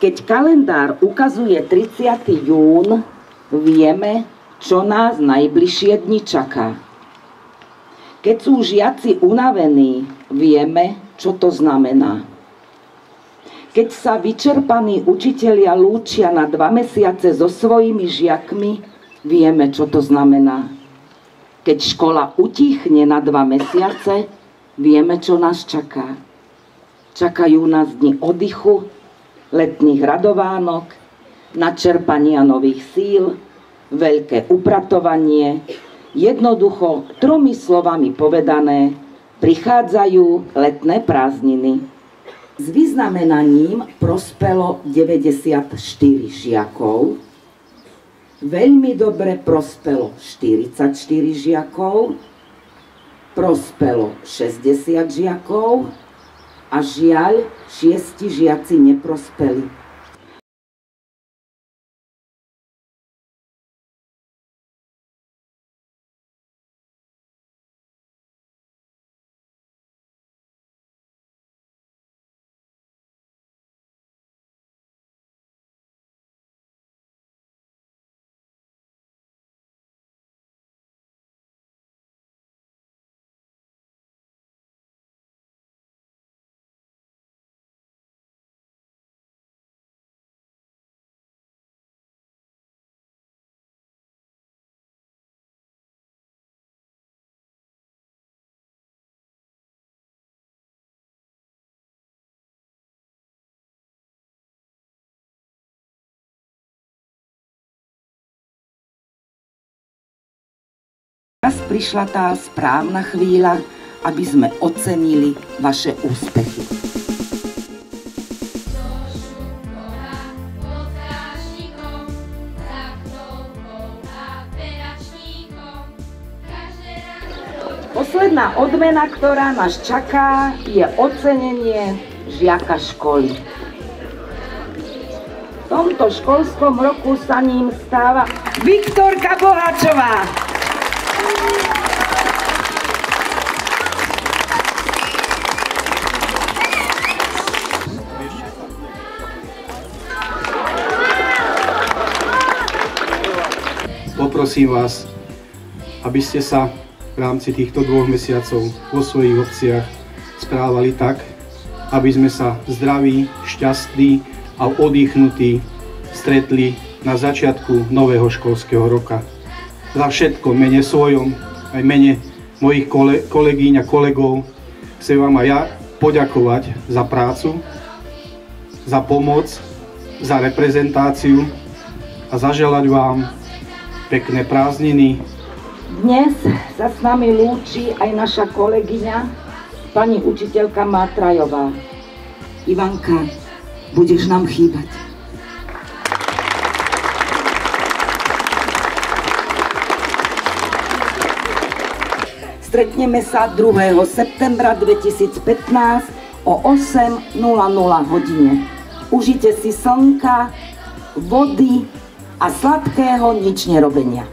Keď kalendár ukazuje 30. jún, vieme, čo nás najbližšie dni čaká. Keď sú žiaci unavení, vieme, čo to znamená. Keď sa vyčerpaní učitelia lúčia na 2 mesiace so svojimi žiakmi, vieme, čo to znamená. Keď škola utichne na 2 mesiace, vieme, čo nás čaká. Čakajú nás dni oddychu, letných radovánok, načerpania nových síl, veľké upratovanie. Jednoducho, 3 slovami povedané, prichádzajú letné prázdniny. S vyznamenaním prospelo 94 žiakov, veľmi dobre prospelo 44 žiakov, prospelo 60 žiakov, a žiaľ, 6 žiaci neprospeli. Teraz prišla tá správna chvíľa, aby sme ocenili vaše úspechy. Posledná odmena, ktorá nás čaká, je ocenenie žiaka školy. V tomto školskom roku sa ním stáva Viktorka Boháčová. Poprosím vás, aby ste sa v rámci týchto 2 mesiacov vo svojich obciach správali tak, aby sme sa zdraví, šťastní a oddychnutí stretli na začiatku nového školského roka. Za všetko, mene svojom, aj mene mojich kolegyň a kolegov, chcem vám aj ja poďakovať za prácu, za pomoc, za reprezentáciu a zaželať vám pekné prázdniny. Dnes sa s nami lúči aj naša kolegyňa, pani učiteľka Mátrajová. Ivanka, budeš nám chýbať. Stretneme sa 2. septembra 2015 o 8:00 hodine. Užite si slnka, vody a sladkého nič nerobenia.